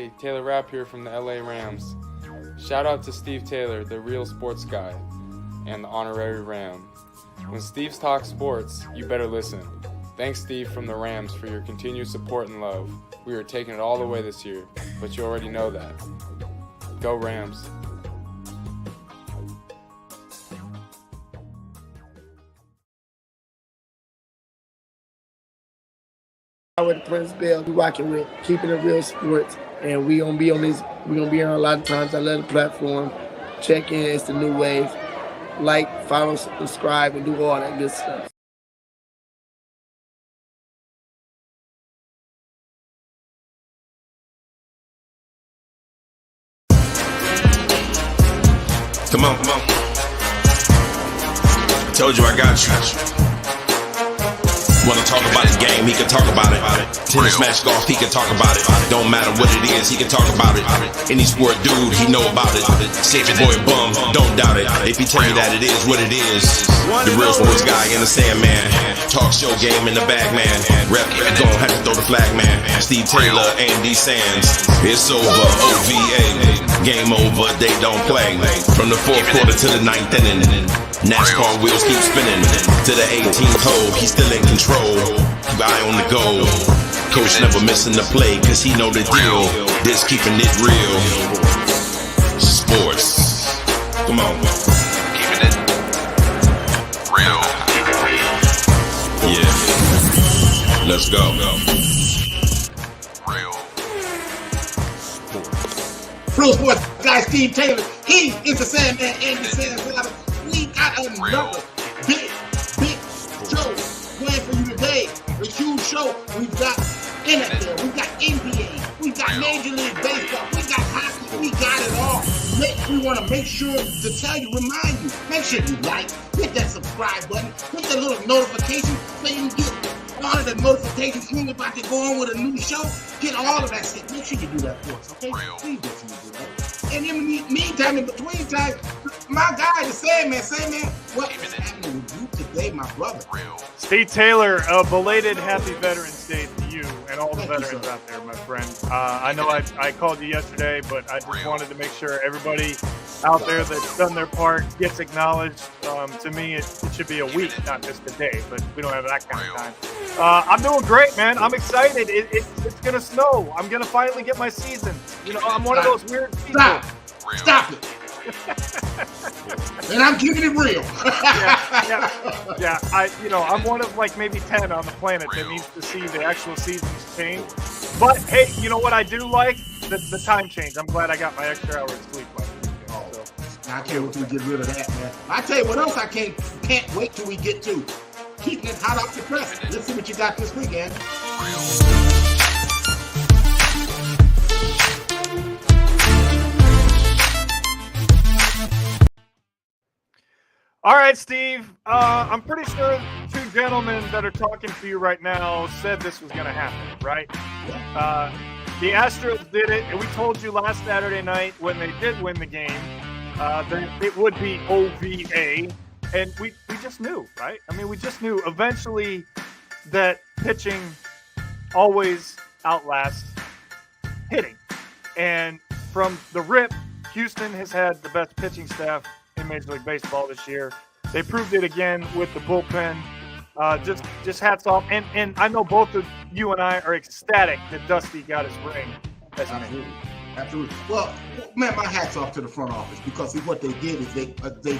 everybody. Taylor Rapp here from the LA Rams. Shout out to Steve Taylor, the real sports guy, and the honorary Ram. When Steve's talks sports, you better listen. Thanks, Steve from the Rams, for your continued support and love. We are taking it all the way this year, but you already know that. Go Rams. With Prince Bell, we rocking with Keeping It Real Sports, and we gonna be on this. We gonna be on a lot of times. I love the platform. Check in. It's the new wave. Like, follow, subscribe, and do all that good stuff. Come on. I told you I got you. Wanna talk about his game, he can talk about it. Tennis, match, golf, he can talk about it. Don't matter what it is, he can talk about it. Any sport dude, he know about it. Say your boy bum, don't doubt it. If he tell you that it is what it is. The real sports guy in the Sandman. Talk show game in the bag, man. Rep, gon' have to throw the flag, man. Steve Taylor, Andy Sands. It's over, OVA. Game over, they don't play. From the fourth quarter to the ninth inning. NASCAR wheels keep spinning. To the 18th hole, he's still in control. Guy on the go. Coach never missing the play, cause he know the deal. This keeping it real. Sports. Come on. Keeping it real. Yeah. Let's go. Real sports guy Steve Taylor. He is the Sandman and the Sandman. We got another big show planned for you today. A huge show. We've got NFL, we've got NBA, we've got Major League Baseball, we got hockey, we got it all. We want to make sure to tell you, remind you, make sure you like, hit that subscribe button, hit that little notification so you can get all of the notifications when we're about to go on with a new show. Get all of that shit. Make sure you do that for us, okay? Please make sure you do that. And in the meantime, in between time, my guy, the Sandman, what is happening with you today, my brother? Steve Taylor, a belated happy Veterans Day to you and all the veterans out there, my friend. I know I called you yesterday, but I just wanted to make sure everybody out there that's done their part gets acknowledged. To me, it should be a week, not just a day, but we don't have that kind of time. I'm doing great, man. I'm excited. It's going to snow. I'm going to finally get my season. You know, I'm one of those weird people. Stop it. And I'm keeping it real. Yeah. I'm one of like maybe 10 on the planet that needs to see the actual seasons change. But hey, you know what I do like? The time change. I'm glad I got my extra hours of sleep last week. So. I can't wait till we get rid of that, man. I tell you what else I can't wait till we get to. Keeping it hot off the press. Let's see what you got this weekend. All right, Steve. I'm pretty sure two gentlemen that are talking to you right now said this was going to happen, right? The Astros did it, and we told you last Saturday night when they did win the game that it would be OVA, and we just knew, right? I mean, we just knew eventually that pitching always outlasts hitting. And from the rip, Houston has had the best pitching staff in Major League Baseball this year. They proved it again with the bullpen. Just hats off. And I know both of you and I are ecstatic that Dusty got his ring. Absolutely. Well, man, my hat's off to the front office because see, what they did is they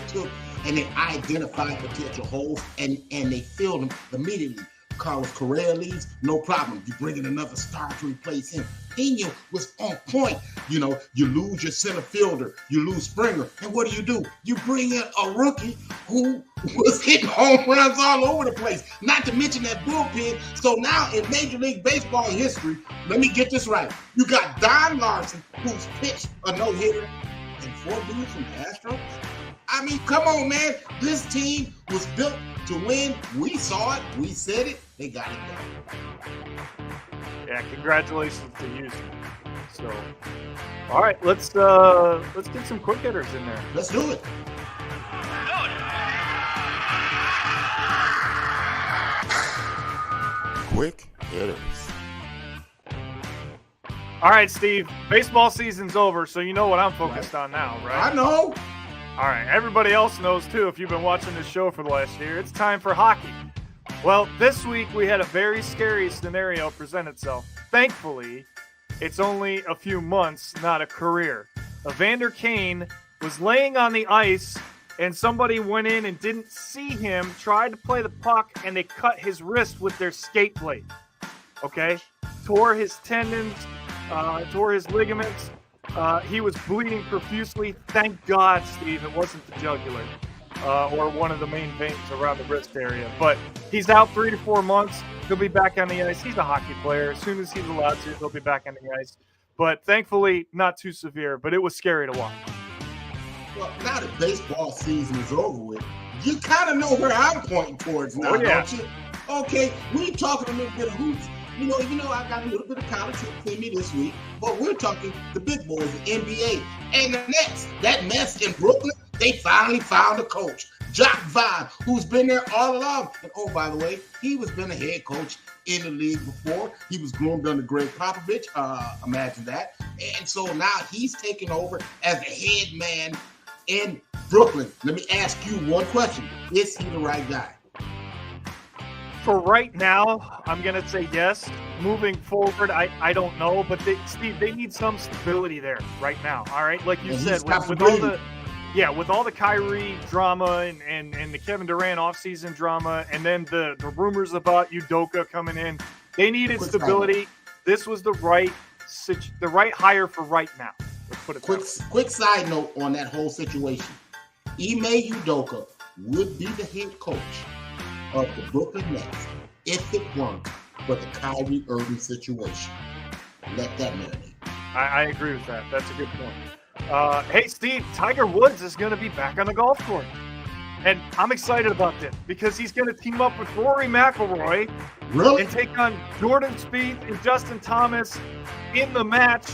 took and they identified potential holes and they filled them immediately. Carlos Correa leaves, no problem. You bring in another star to replace him. Pena was on point. You know, you lose your center fielder, you lose Springer, and what do? You bring in a rookie who was hitting home runs all over the place. Not to mention that bullpen. So now in Major League Baseball history, let me get this right. You got Don Larson, who's pitched a no-hitter, and 4 dudes from the Astros. I mean, come on, man. This team was built to win. We saw it. We said it. They got it done. Yeah, congratulations to Houston. So, all right, let's get some quick hitters in there. Let's do it. Quick hitters. All right, Steve. Baseball season's over, so you know what I'm focused on now, right? I know. All right. Everybody else knows, too, if you've been watching this show for the last year. It's time for hockey. Well, this week we had a very scary scenario present itself. Thankfully, it's only a few months, not a career. Evander Kane was laying on the ice, and somebody went in and didn't see him, tried to play the puck, and they cut his wrist with their skate blade. Okay? Tore his tendons, tore his ligaments. He was bleeding profusely. Thank God, Steve, it wasn't the jugular or one of the main veins around the wrist area. But he's out 3 to 4 months. He'll be back on the ice. He's a hockey player. As soon as he's allowed to, he'll be back on the ice. But thankfully, not too severe. But it was scary to watch. Well, now that baseball season is over with, you kind of know where I'm pointing towards now, don't you? Okay, we talking a little bit of hoops. You know, I got a little bit of college in me this week, but we're talking the big boys, the NBA. And the Nets, that mess in Brooklyn, they finally found a coach, Jock Vaughn, who's been there all along. And oh, by the way, he was been a head coach in the league before. He was groomed under Greg Popovich. Imagine that. And so now he's taking over as the head man in Brooklyn. Let me ask you one question. Is he the right guy? For right now, I'm going to say yes. Moving forward, I don't know. But, Steve, they need some stability there right now, all right? Like you said, with all the Kyrie drama and the Kevin Durant offseason drama and then the rumors about Udoka coming in, they needed stability. This was the right hire for right now. Let's put it quick side note on that whole situation. Ime Udoka would be the head coach of the Brooklyn Nets if it weren't for the Kyrie Irving situation. Let that marinate. I agree with that. That's a good point. Hey, Steve, Tiger Woods is going to be back on the golf course. And I'm excited about this because he's going to team up with Rory McIlroy and take on Jordan Spieth and Justin Thomas in the match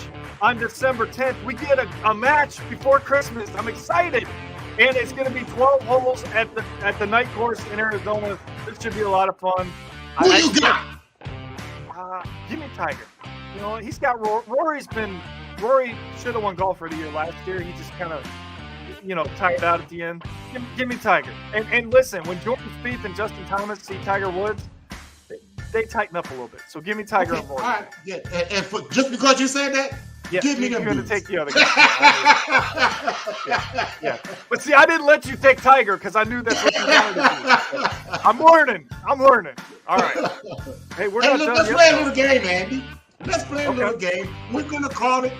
on December 10th. We get a match before Christmas. I'm excited. And it's going to be 12 holes at the night course in Arizona. This should be a lot of fun. Who you got? Give me Tiger. You know, he's got Rory should have won Golfer of the Year last year. He just kind of, tired out at the end. Give me Tiger. And listen, when Jordan Spieth and Justin Thomas see Tiger Woods, they tighten up a little bit. So give me Tiger and Rory. All right. Yeah. And just because you said that, give me them. You're going to take the other guy. yeah. But see, I didn't let you take Tiger because I knew that's what you wanted to do. I'm learning. All right. Hey, let's play a little game, Andy. Let's play a little game. We're going to call it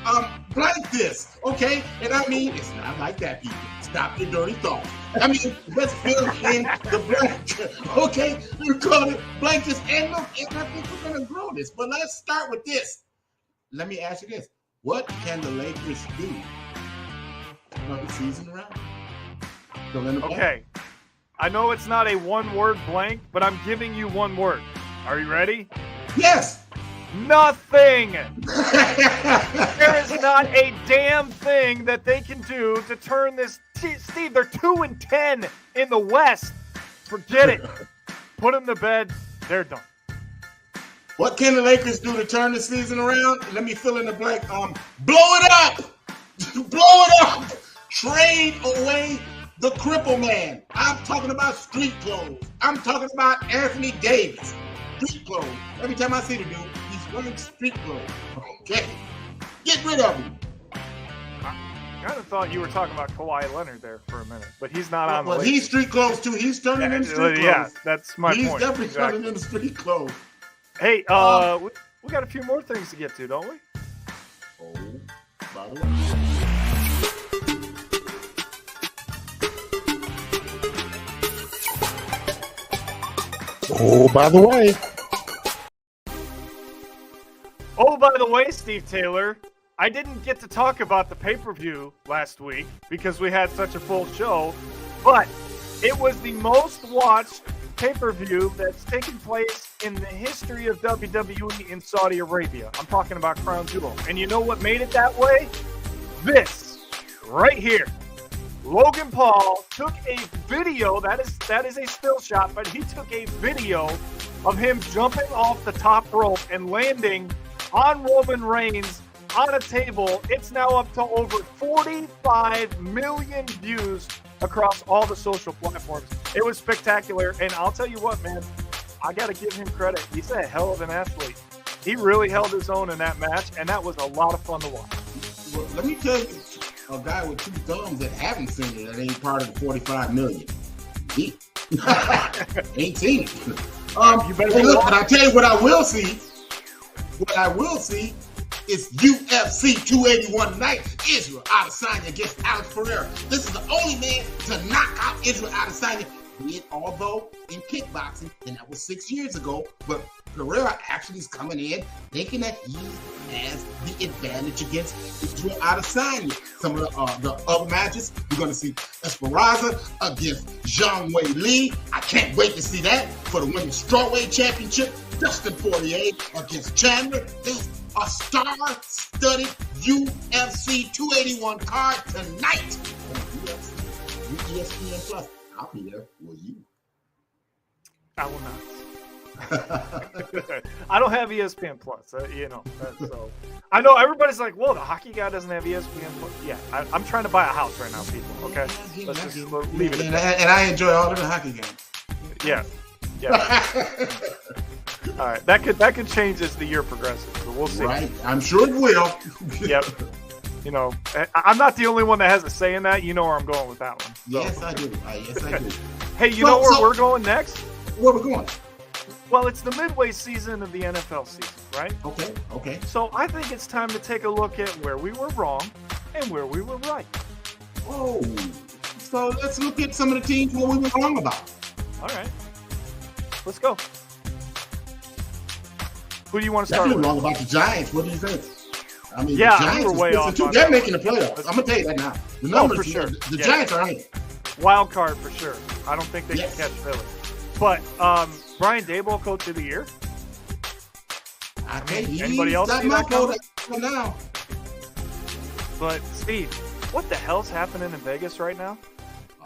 blank this, okay? And I mean, it's not like that, people. Stop your dirty thoughts. I mean, let's fill in the blank, okay? We're calling it blank this. And look, and I think we're going to grow this. But let's start with this. Let me ask you this. What can the Lakers do to turn the season around? Okay. I know it's not a one-word blank, but I'm giving you one word. Are you ready? Yes. Nothing. There is not a damn thing that they can do to turn this. Steve, they're 2-10 in the West. Forget it. Put them to bed. They're done. What can the Lakers do to turn the season around? Let me fill in the blank. Blow it up. Blow it up. Trade away the cripple man. I'm talking about street clothes. I'm talking about Anthony Davis. Street clothes. Every time I see the dude, he's wearing street clothes. Okay. Get rid of him. I kind of thought you were talking about Kawhi Leonard there for a minute, but he's not on the list. He's street clothes too. He's turning into street clothes. Yeah, that's my point. He's definitely turning into street clothes. Hey, we got a few more things to get to, don't we? Oh, by the way. Oh, by the way. Oh, by the way, Steve Taylor, I didn't get to talk about the pay-per-view last week because we had such a full show, but it was the most watched pay-per-view that's taken place in the history of WWE in Saudi Arabia. I'm talking about Crown Jewel. And you know what made it that way? This right here. Logan Paul took a video, that is a still shot, but he took a video of him jumping off the top rope and landing on Roman Reigns on a table. It's now up to over 45 million views across all the social platforms. It was spectacular, and I'll tell you what, man, I got to give him credit. He's a hell of an athlete. He really held his own in that match, and that was a lot of fun to watch. Well, let me tell you, a guy with 2 thumbs that haven't seen it, that ain't part of the 45 million. He ain't seen it. You better hey, look, but I'll tell you what I will see. What I will see is UFC 281 tonight. Israel Adesanya against Alex Pereira. This is the only man to knock out Israel Adesanya. Although in kickboxing, and that was 6 years ago, but Pereira actually is coming in thinking that he has the advantage against Israel Adesanya. Some of the other matches, you're going to see Esperanza against Zhang Wei Li. I can't wait to see that for the women's strawweight championship. Dustin Poirier against Chandler. There's a star-studded UFC 281 card tonight on ESPN Plus. I'll be there. Will you? I will not. I don't have ESPN Plus, so I know everybody's like, "Whoa, the hockey guy doesn't have ESPN Plus." Yeah, I'm trying to buy a house right now, people. Okay, let's just leave it. And I enjoy all of the hockey games. Yeah. All right, that could change as the year progresses, but we'll see. Right, I'm sure it will. Yep. I'm not the only one that has a say in that. You know where I'm going with that one. So. Yes, I do. Hey, you know where we're going next? Where we're going? Well, it's the midway season of the NFL season, right? Okay. So I think it's time to take a look at where we were wrong and where we were right. Oh, so let's look at some of the teams where we were wrong about. All right. Let's go. Who do you want to start Definitely with? wrong about the Giants. What do you think? I mean, yeah, the Giants we were way off. They're making the playoffs. I'm gonna tell you that now. The numbers, for sure. The Giants are in. Wild card for sure. I don't think they can catch Philly. But Brian Daboll, Coach of the Year. Anybody else see that coming? Now. But Steve, what the hell's happening in Vegas right now?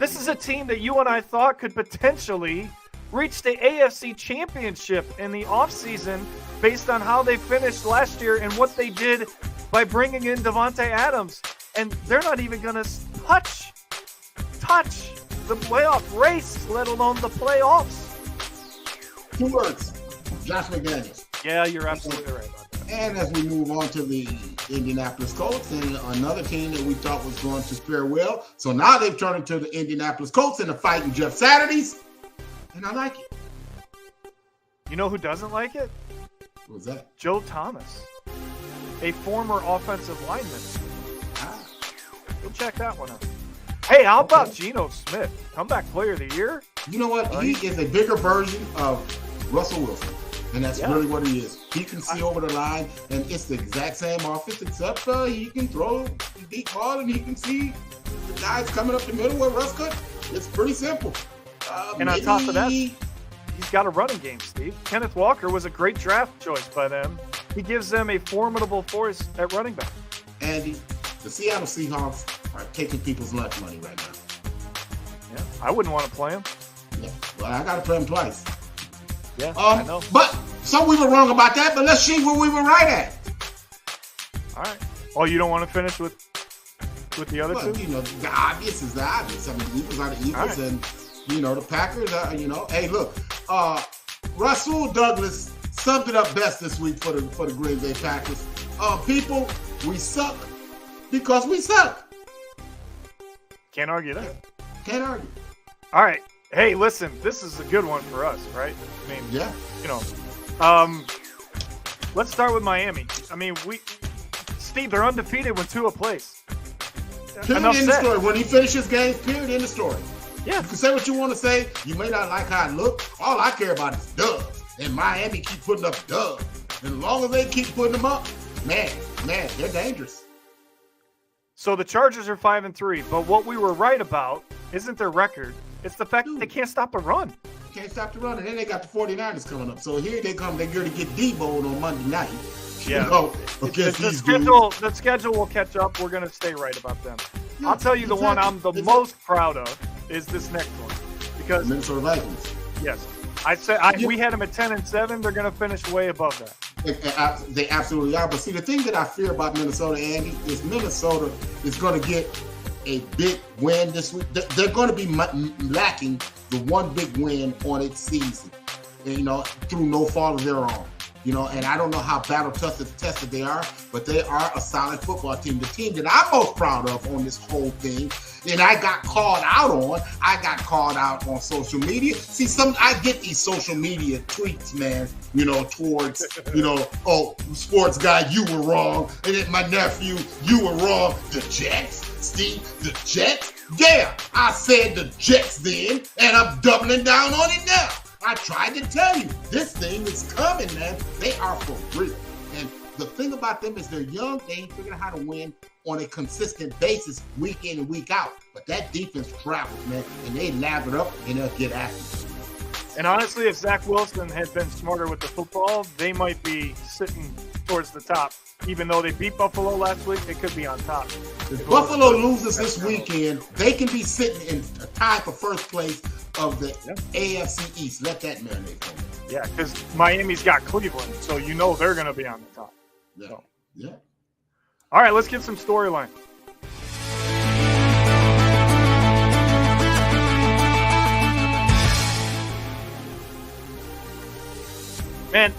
This is a team that you and I thought could potentially reach the AFC Championship in the offseason based on how they finished last year and what they did by bringing in Devontae Adams. And they're not even going to touch the playoff race, let alone the playoffs. 2 words. Josh McDaniels. Yeah, you're absolutely right about that. And as we move on to the Indianapolis Colts, and another team that we thought was going to fare well. So now they've turned into the Indianapolis Colts and the fighting Jeff Saturdays. And I like it. You know who doesn't like it? Who's that? Joe Thomas, a former offensive lineman. Go check that one out. Hey, how about Geno Smith, comeback player of the year? You know what? He is a bigger version of Russell Wilson. And that's really what he is. He can see over the line, and it's the exact same offense, except he can throw the deep ball, and he can see the guys coming up the middle where Russ could. It's pretty simple. And on top of that, he's got a running game, Steve. Kenneth Walker was a great draft choice by them. He gives them a formidable force at running back. Andy, the Seattle Seahawks are taking people's lunch money right now. Yeah, I wouldn't want to play him. Yeah, well, I got to play him twice. Yeah, I know. But so we were wrong about that, but let's see where we were right at. All right. Oh, you don't want to finish with the other two? You know, the obvious is the obvious. I mean, the Eagles are the Eagles, and the Packers are, Hey, look, Russell Douglas summed it up best this week for the Green Bay Packers. People, we suck because we suck. Can't argue that. Can't argue. All right. Hey, listen, this is a good one for us, right? I mean, yeah. Let's start with Miami. I mean, Steve, they're undefeated when Tua plays. Period in the story. When he finishes games, period in the story. Yeah. You can say what you want to say. You may not like how it look. All I care about is dubs. And Miami keep putting up dubs. And as long as they keep putting them up, man, they're dangerous. So the Chargers are 5-3, but what we were right about isn't their record. It's the fact that they can't stop the run. Can't stop the run. And then they got the 49ers coming up. So here they come. They're going to get Debo'd on Monday night. Yeah. The schedule will catch up. We're going to stay right about them. Yeah, I'll tell you the one I'm the most proud of is this next one. Because Minnesota Vikings. Yes. We had them at 10-7. They're going to finish way above that. They absolutely are. But see, the thing that I fear about Minnesota, Andy, is Minnesota is going to get a big win this week. They're going to be lacking the one big win on its season, through no fault of their own. And I don't know how battle tested they are, but they are a solid football team. The team that I'm most proud of on this whole thing, and I got called out on social media. See, I get these social media tweets, man, towards, oh, sports guy, you were wrong. And then my nephew, you were wrong. The Jets, Steve, the Jets. Yeah, I said the Jets then, and I'm doubling down on it now. I tried to tell you, this thing is coming, man. They are for real. And the thing about them is they're young. They ain't figuring out how to win on a consistent basis week in and week out. But that defense travels, man, and they lab it up and they'll get after it. And honestly, if Zach Wilson had been smarter with the football, they might be sitting towards the top. Even though they beat Buffalo last week, they could be on top. If Buffalo loses this weekend, they can be sitting in a tie for first place of the AFC East. Let that marinate for me. Yeah, because Miami's got Cleveland, so they're going to be on the top. Yeah. So. Yeah. All right, let's get some storyline. Man,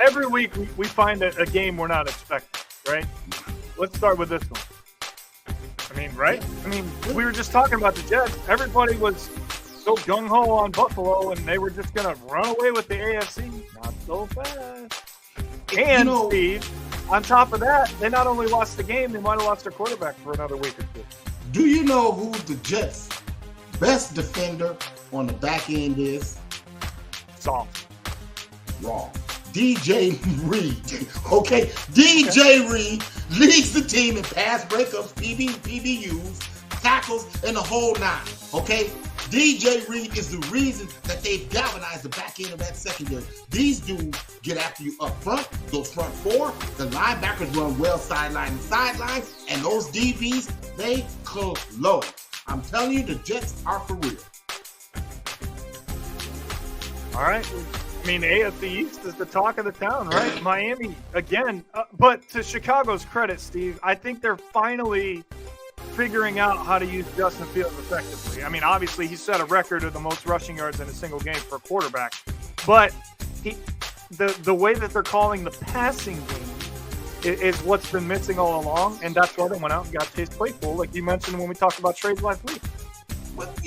every week we find a game we're not expecting, right? Let's start with this one. Right? We were just talking about the Jets. Everybody was so gung-ho on Buffalo, and they were just going to run away with the AFC. Not so fast. And, Steve, on top of that, they not only lost the game, they might have lost their quarterback for another week or two. Do you know who the Jets' best defender on the back end is? Song. Wrong. DJ Reed. Okay? DJ Reed leads the team in pass breakups, PBUs, tackles, and the whole nine. Okay? DJ Reed is the reason that they've galvanized the back end of that secondary. These dudes get after you up front, those front four, the linebackers run well sideline to sideline, and those DBs, they close. I'm telling you, the Jets are for real. All right. AFC East is the talk of the town, right? Miami, again. But to Chicago's credit, Steve, I think they're finally figuring out how to use Justin Fields effectively. Obviously, he set a record of the most rushing yards in a single game for a quarterback. But the way that they're calling the passing game is what's been missing all along, and that's why they went out and got Chase Claypool, like you mentioned when we talked about trades last week. But,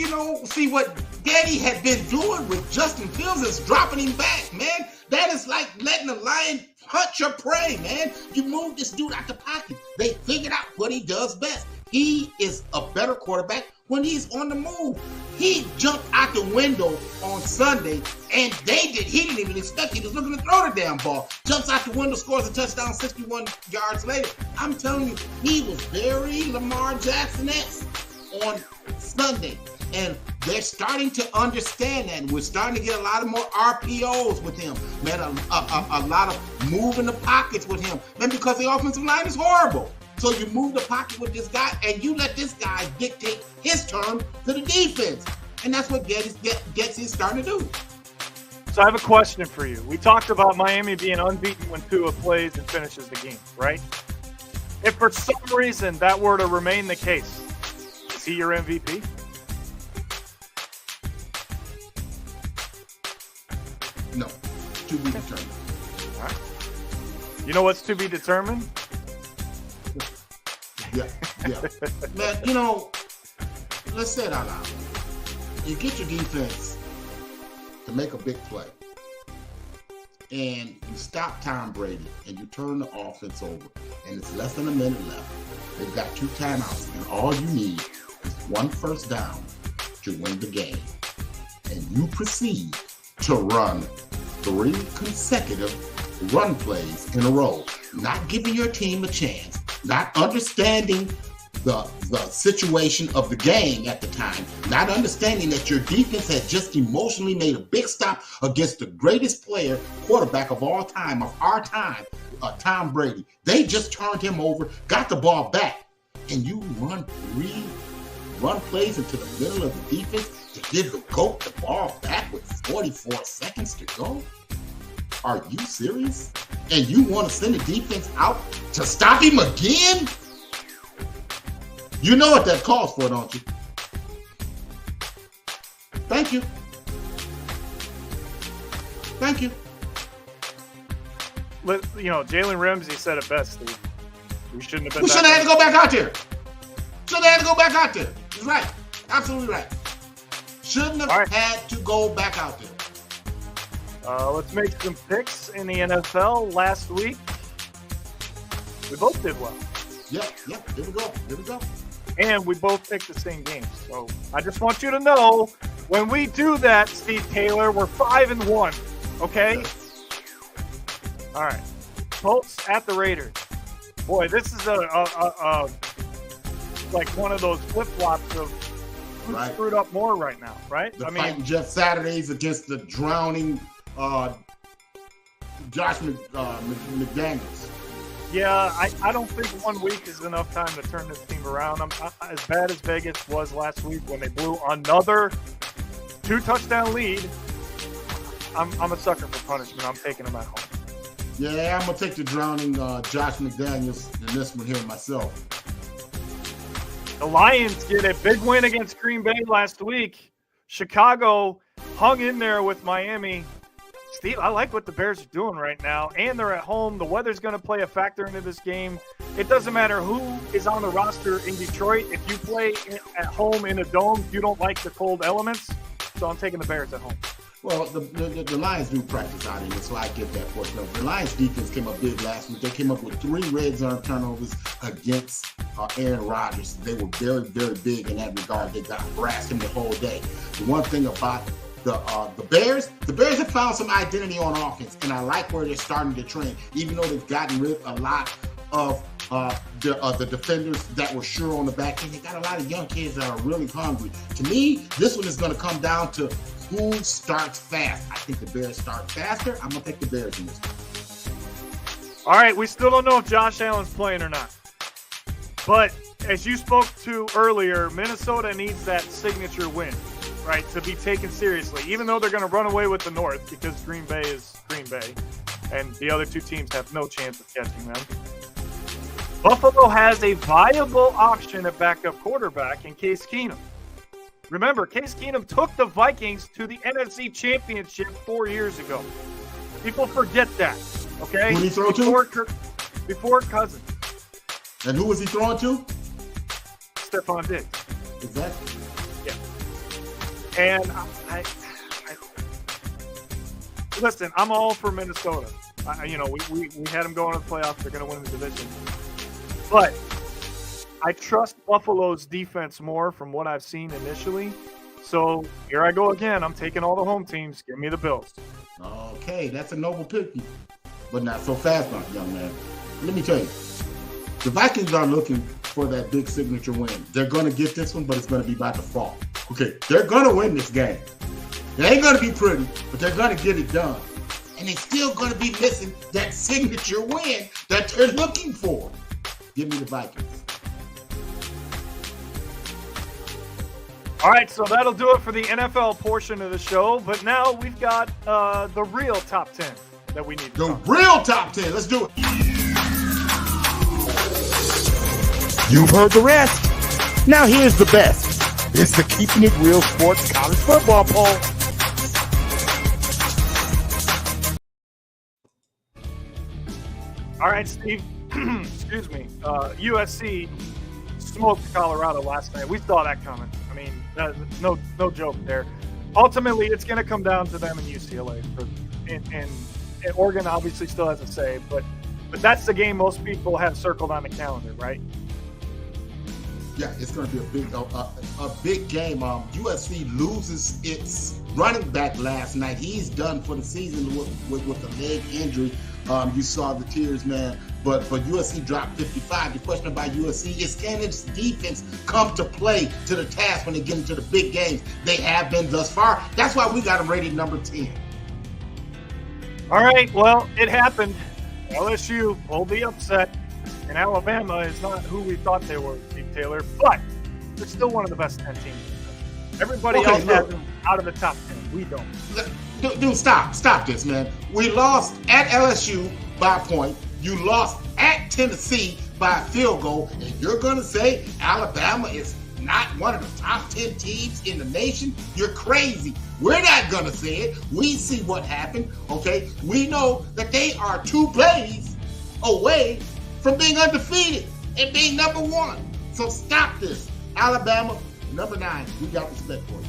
see what Daddy had been doing with Justin Fields is dropping him back, man. That is like letting a lion hunt your prey, man. You move this dude out the pocket. They figured out what he does best. He is a better quarterback when he's on the move. He jumped out the window on Sunday, and he didn't even expect it. He was looking to throw the damn ball. Jumps out the window, scores a touchdown 61 yards later. I'm telling you, he was very Lamar Jackson-esque on Sunday, and they're starting to understand that. And we're starting to get a lot of more RPOs with him, man. A lot of moving the pockets with him, man, because the offensive line is horrible. So you move the pocket with this guy, and you let this guy dictate his turn to the defense, and that's what Getz is starting to do. So I have a question for you. We talked about Miami being unbeaten when Tua plays and finishes the game, right? If for some reason that were to remain the case, is he your MVP? No, to be determined. All right. You know what's to be determined? Yeah. Man, let's say it out loud. You get your defense to make a big play, and you stop Tom Brady, and you turn the offense over, and it's less than a minute left. They've got 2 timeouts, and all you need is 1 first down to win the game. And you proceed to run 3 consecutive run plays in a row, not giving your team a chance, not understanding the situation of the game at the time, not understanding that your defense had just emotionally made a big stop against the greatest quarterback of all time, of our time, Tom Brady. They just turned him over, got the ball back, and you run 3 run plays into the middle of the defense to give the GOAT the ball back with 44 seconds to go? Are you serious? And you want to send the defense out to stop him again? You know what that calls for, don't you? Thank you. Thank you. Jalen Ramsey said it best, Steve. We shouldn't have been. We shouldn't have had to go back out there. Shouldn't have had to go back out there. He's right. Absolutely right. Shouldn't have had to go back out there. Let's make some picks in the NFL. Last week, we both did well. Yeah. Here we go. And we both picked the same games. So I just want you to know, when we do that, Steve Taylor, we're 5-1. Okay? All right. Colts at the Raiders. Boy, this is like one of those flip-flops of who's screwed up more right now, right? Fighting Jeff Saturdays against the drowning Josh McDaniels. Yeah, I don't think 1 week is enough time to turn this team around. As bad as Vegas was last week when they blew another 2-touchdown lead, I'm a sucker for punishment. I'm taking them at home. Yeah, I'm going to take the drowning Josh McDaniels in this one here myself. The Lions get a big win against Green Bay last week. Chicago hung in there with Miami. Steve, I like what the Bears are doing right now, and they're at home. The weather's going to play a factor into this game. It doesn't matter who is on the roster in Detroit. If you play at home in a dome, you don't like the cold elements. So I'm taking the Bears at home. Well, the Lions do practice out in it, so I get that portion of it. The Lions defense came up big last week. They came up with 3 red zone turnovers against Aaron Rodgers. They were very, very big in that regard. They got harassed him the whole day. The one thing about the Bears have found some identity on offense, and I like where they're starting to train, even though they've gotten rid of a lot of the defenders that were sure on the back end. They got a lot of young kids that are really hungry. To me, this one is going to come down to who starts fast. I think the Bears start faster. I'm going to take the Bears in this one. All right, we still don't know if Josh Allen's playing or not. But as you spoke to earlier, Minnesota needs that signature win, right, to be taken seriously, even though they're going to run away with the North because Green Bay is Green Bay, and the other 2 teams have no chance of catching them. Buffalo has a viable option at backup quarterback in Case Keenum. Remember, Case Keenum took the Vikings to the NFC Championship 4 years ago. People forget that, okay? Who did he throw to? Before Cousins. And who was he throwing to? Stephon Diggs. Exactly. Yeah. And I listen, I'm all for Minnesota. We had them going to the playoffs. They're going to win the division. But I trust Buffalo's defense more from what I've seen initially. So here I go again. I'm taking all the home teams. Give me the Bills. Okay, that's a noble pick, but not so fast, young man. Let me tell you, the Vikings are looking for that big signature win. They're going to get this one, but it's going to be by default. Okay, they're going to win this game. It ain't going to be pretty, but they're going to get it done. And they're still going to be missing that signature win that they're looking for. Give me the Vikings. All right, so that'll do it for the NFL portion of the show. But now we've got the real top 10 that we need to talk about. Real top 10. Let's do it. You've heard the rest. Now here's the best. It's the Keeping It Real Sports College Football Poll. All right, Steve. Excuse me. USC smoked Colorado last night. We saw that coming. I mean, no joke there. Ultimately, it's going to come down to them and UCLA. And Oregon obviously still has a say, but that's the game most people have circled on the calendar, right? Yeah, it's going to be a big game. USC loses its running back last night. He's done for the season with the leg injury. You saw the tears, man. But USC dropped 55. The question about USC is, can its defense come to play to the task when they get into the big games? They have been thus far. That's why we got them rated number 10. All right, well, it happened. LSU pulled the upset, and Alabama is not who we thought they were, Steve Taylor, but they're still one of the best 10 teams. Everybody else has them out of the top 10. We don't. Dude, stop this, man. We lost at LSU by a point. You lost at Tennessee by a field goal, and you're going to say Alabama is not one of the top 10 teams in the nation? You're crazy. We're not going to say it. We see what happened, okay? We know that they are 2 plays away from being undefeated and being number 1. So stop this. Alabama, number 9, we got respect for you.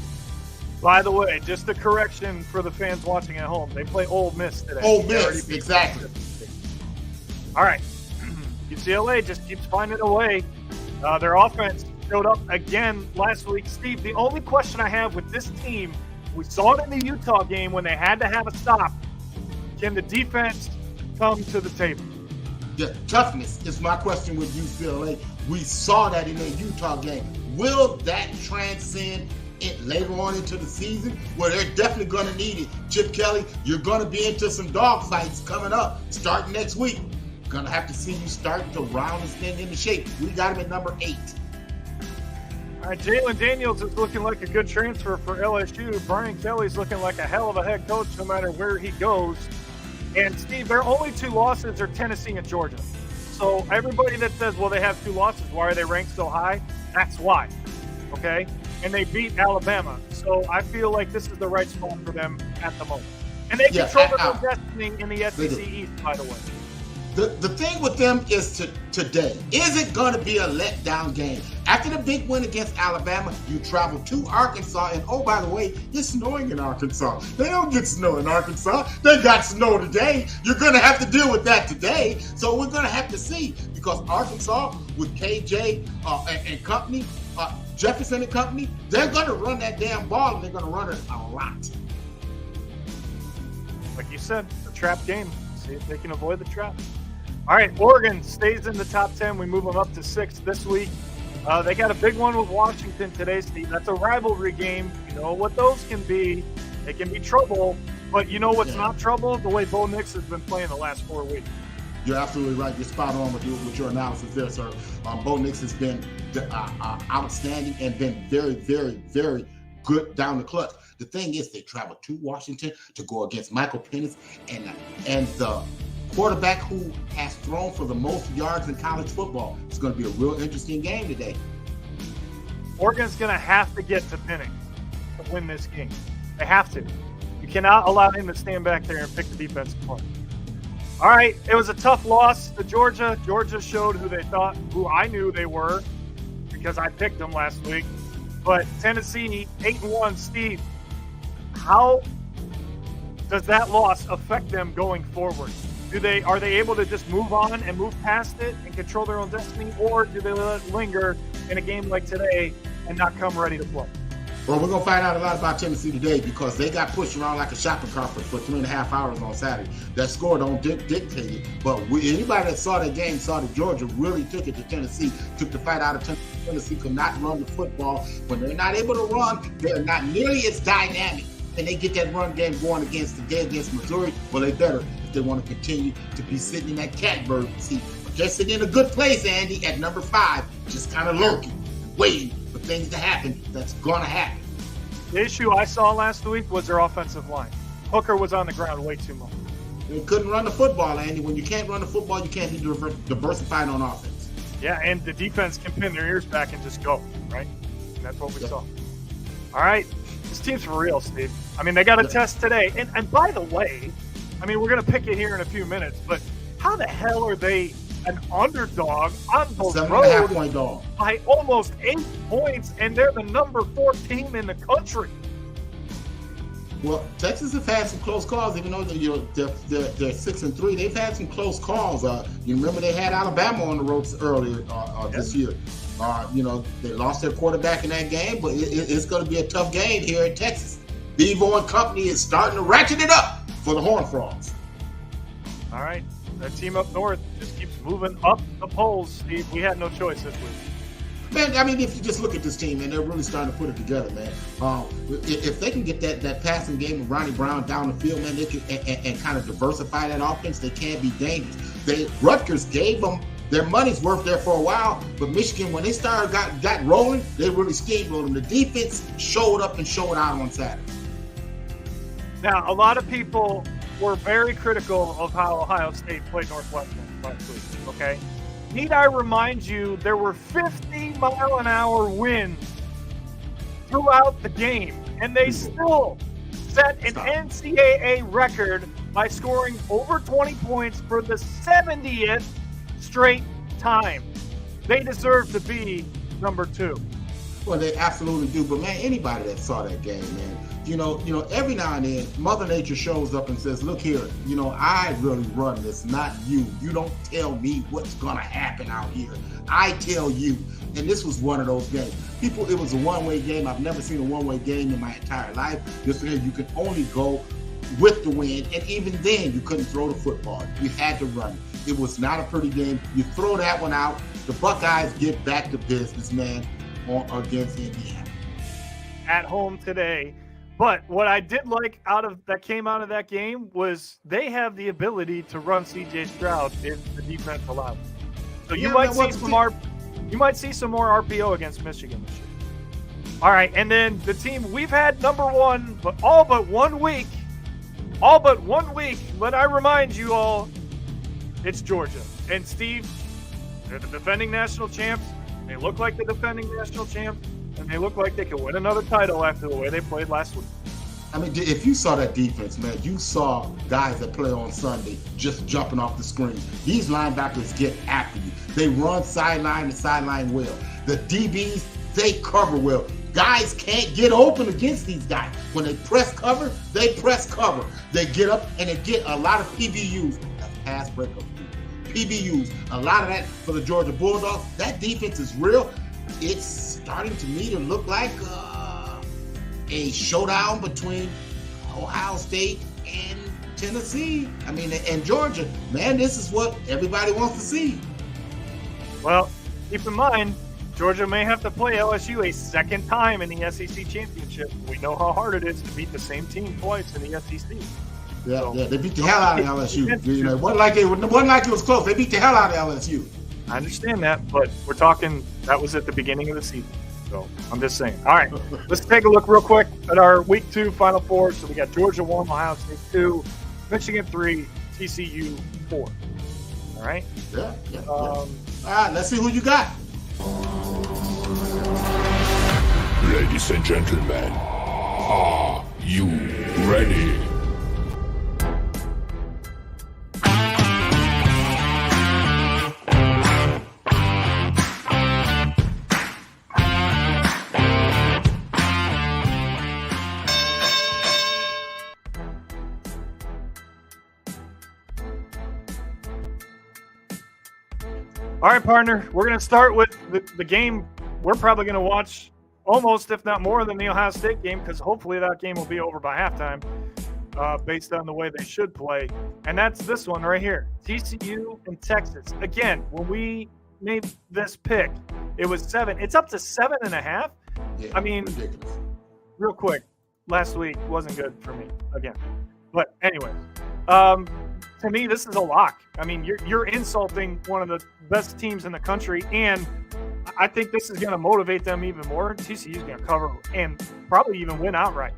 By the way, just a correction for the fans watching at home. They play Ole Miss today. Ole Miss, exactly. All right. UCLA just keeps finding a way. Their offense showed up again last week. Steve, the only question I have with this team, we saw it in the Utah game when they had to have a stop. Can the defense come to the table? Yeah, toughness is my question with UCLA. We saw that in the Utah game. Will that transcend it later on into the season? Well, they're definitely going to need it. Chip Kelly, you're going to be into some dog fights coming up starting next week. Going to have to see you start to round this thing into shape. We got him at number 8. All right, Jalen Daniels is looking like a good transfer for LSU. Brian Kelly's looking like a hell of a head coach no matter where he goes. And, Steve, their only 2 losses are Tennessee and Georgia. So everybody that says, well, they have 2 losses, why are they ranked so high? That's why, okay? And they beat Alabama. So I feel like this is the right spot for them at the moment. And they control their own destiny in the SEC East, by the way. The thing with them is today, is it going to be a letdown game? After the big win against Alabama, you travel to Arkansas, and oh, by the way, it's snowing in Arkansas. They don't get snow in Arkansas. They got snow today. You're going to have to deal with that today. So we're going to have to see, because Arkansas with KJ and company, Jefferson and company, they're going to run that damn ball, and they're going to run it a lot. Like you said, the trap game. See if they can avoid the trap. All right, Oregon stays in the top 10. We move them up to 6 this week. They got a big one with Washington today, Steve. That's a rivalry game. You know what those can be. They can be trouble. But you know what's not trouble? The way Bo Nix has been playing the last 4 weeks. You're absolutely right. You're spot on with your analysis there, sir. Bo Nix has been outstanding and been very, very, very good down the clutch. The thing is, they travel to Washington to go against Michael Penix and the quarterback who has thrown for the most yards in college football. It's going to be a real interesting game today. Oregon's going to have to get to Penix to win this game. They have to. You cannot allow him to stand back there and pick the defense apart. All right, it was a tough loss to Georgia. Georgia showed who I knew they were, because I picked them last week. But Tennessee, 8-1, Steve, how does that loss affect them going forward? Are they able to just move on and move past it and control their own destiny, or do they let it linger in a game like today and not come ready to play? Well, we're going to find out a lot about Tennessee today, because they got pushed around like a shopping cart for 3.5 hours on Saturday. That score don't dictate it. But anybody that saw that game saw that Georgia really took it to Tennessee, took the fight out of Tennessee. Tennessee could not run the football. When they're not able to run, they're not nearly as dynamic. And they get that run game going against Missouri. Well, they better if they want to continue to be sitting in that catbird seat. They're sitting in a good place, Andy, at number 5, just kind of lurking, waiting for things to happen. That's going to happen. The issue I saw last week was their offensive line. Hooker was on the ground way too much. They couldn't run the football, Andy. When you can't run the football, you can't be diversified on offense. Yeah, and the defense can pin their ears back and just go, right? And that's what we saw. All right. This team's for real, Steve. I mean, they got a test today. And by the way, I mean, we're going to pick it here in a few minutes, but how the hell are they an underdog on the 7.5 point dog by almost 8 points, and they're the number 4 team in the country? Well, Texas have had some close calls, even though they're 6-3. They've had some close calls. You remember they had Alabama on the ropes earlier this year. They lost their quarterback in that game, but it's going to be a tough game here in Texas. Bevo and company is starting to ratchet it up for the Horned Frogs. All right. That team up north just keeps moving up the polls, Steve. We had no choice this week. Man, I mean, if you just look at this team, man, they're really starting to put it together, man. If they can get that passing game of Ronnie Brown down the field, man, they can and kind of diversify that offense, they can be dangerous. Rutgers gave them their money's worth there for a while, but Michigan, when they got rolling, they really steamrolled them. The defense showed up and showed out on Saturday. Now, a lot of people were very critical of how Ohio State played Northwestern last week, okay? Need I remind you, there were 50-mile-an-hour winds throughout the game, and they still set an NCAA record by scoring over 20 points for the 70th straight time. They deserve to be number 2. Well, they absolutely do. But man, anybody that saw that game, man, you know, every now and then, Mother Nature shows up and says, "Look here, I really run this, not you. You don't tell me what's gonna happen out here. I tell you." And this was one of those games. People, it was a one-way game. I've never seen a one-way game in my entire life. Just because you could only go with the wind, and even then, you couldn't throw the football. You had to run it. It was not a pretty game. You throw that one out, the Buckeyes get back to business, man, against Indiana. At home today. But what I did like that came out of that game was they have the ability to run C.J. Stroud if the defense allows. So you might see some more RPO against Michigan this year. All right, and then the team we've had number 1, but all but 1 week. Let I remind you all, it's Georgia. And Steve, they're the defending national champs. They look like the defending national champs, and they look like they could win another title after the way they played last week. I mean, if you saw that defense, man, you saw guys that play on Sunday just jumping off the screen. These linebackers get after you. They run sideline to sideline well. The DBs, they cover well. Guys can't get open against these guys. When they press cover, they press cover. They get up and they get a lot of PBUs. That's pass breakup. PBUs. A lot of that for the Georgia Bulldogs. That defense is real. It's starting to me to look like a showdown between Ohio State and Tennessee. I mean, and Georgia. Man, this is what everybody wants to see. Well, keep in mind, Georgia may have to play LSU a second time in the SEC championship. We know how hard it is to beat the same team twice in the SEC. Yeah, they beat the hell out of LSU. It wasn't like it was close. They beat the hell out of LSU. I understand that, but we're talking that was at the beginning of the season. So I'm just saying. All right, let's take a look real quick at our Week 2 Final Four. So we got Georgia 1, Ohio State 2, Michigan 3, TCU 4. All right? Yeah. All right, let's see who you got. Ladies and gentlemen, are you ready? All right, partner, we're going to start with the game we're probably going to watch almost, if not more, than the Ohio State game, because hopefully that game will be over by halftime based on the way they should play. And that's this one right here, TCU and Texas. Again, when we made this pick, it was 7. It's up to 7.5. Yeah, I mean, ridiculous. Real quick, last week wasn't good for me again. But anyway, to me, this is a lock. I mean, you're insulting one of the best teams in the country, and I think this is going to motivate them even more. TCU's going to cover and probably even win outright.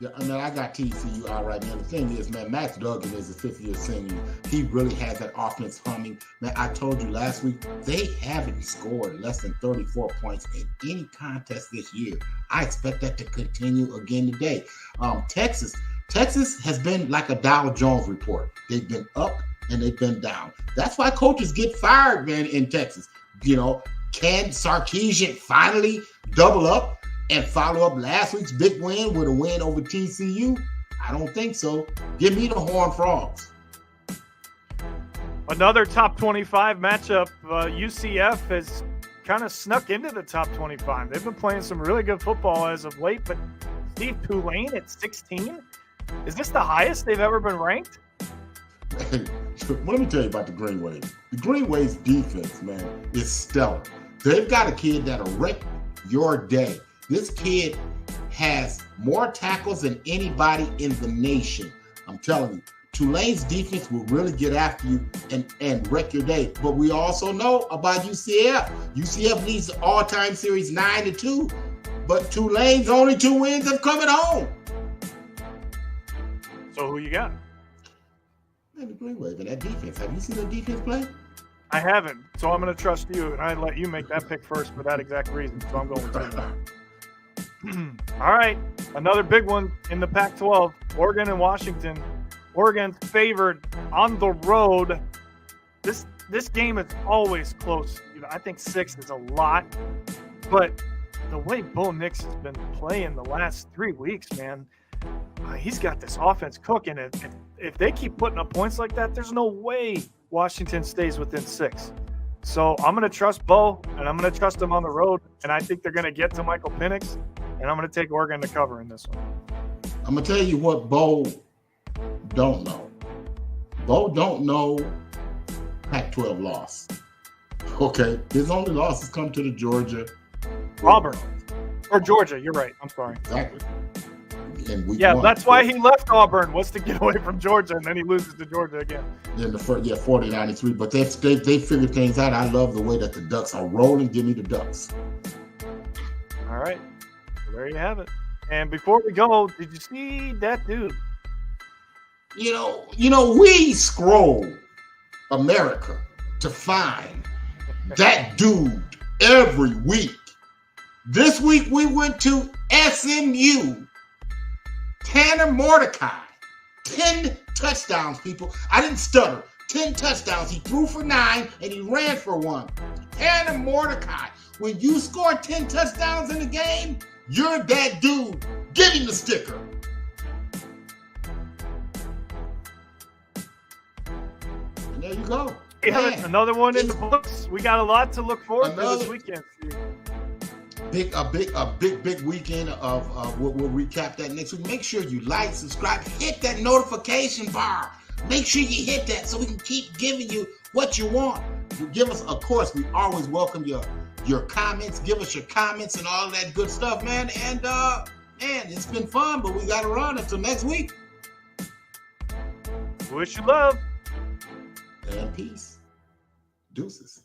Yeah, I mean, I got TCU outright, man. The thing is, man, Max Duggan is a fifth-year senior. He really has that offense humming. Man, I told you last week, they haven't scored less than 34 points in any contest this year. I expect that to continue again today. Texas has been like a Dow Jones report. They've been up and they've been down. That's why coaches get fired, man, in Texas. You know, can Sarkisian finally double up and follow up last week's big win with a win over TCU? I don't think so. Give me the Horned Frogs. Another top 25 matchup. UCF has kind of snuck into the top 25. They've been playing some really good football as of late, but Steve, Tulane at 16? Is this the highest they've ever been ranked? Let me tell you about the Green Wave. The Green Wave's defense, man, is stellar. They've got a kid that'll wreck your day. This kid has more tackles than anybody in the nation. I'm telling you, Tulane's defense will really get after you and wreck your day. But we also know about UCF. UCF leads the all-time series 9-2, but Tulane's only 2 wins have come at home. So who you got? Man, the Green Wave and that defense. Have you seen the defense play? I haven't, so I'm going to trust you, and I let you make that pick first for that exact reason. So I'm going with you. All right, another big one in the Pac-12: Oregon and Washington. Oregon's favored on the road. This game is always close. I think 6 is a lot, but the way Bo Nix has been playing the last 3 weeks, man, he's got this offense cooking. If they keep putting up points like that, there's no way Washington stays within 6. So I'm going to trust Bo, and I'm going to trust him on the road, and I think they're going to get to Michael Penix, and I'm going to take Oregon to cover in this one. I'm going to tell you what Bo don't know. Bo don't know Pac-12 loss. Okay, his only losses come to the Georgia. Auburn. Or Georgia, you're right. I'm sorry. Exactly. And that's why he left Auburn, was to get away from Georgia, and then he loses to Georgia again. In the first, 40-93. But they figured things out. I love the way that the Ducks are rolling. Give me the Ducks. All right. So there you have it. And before we go, did you see that dude? You know, we scroll America to find that dude every week. This week we went to SMU. Tanner Mordecai. 10 touchdowns, people. I didn't stutter. 10 touchdowns. He threw for 9 and he ran for 1. Tanner Mordecai. When you score 10 touchdowns in a game, you're that dude. Give him the sticker. And there you go. We have another one in the books. We got a lot to look forward to this weekend. Big weekend of we'll recap that next week. Make sure you like, subscribe, hit that notification bar. Make sure you hit that so we can keep giving you what you want. You give us, of course, we always welcome your comments. Give us your comments and all that good stuff, man. And man, it's been fun, but we gotta run until next week. Wish you love And peace. Deuces.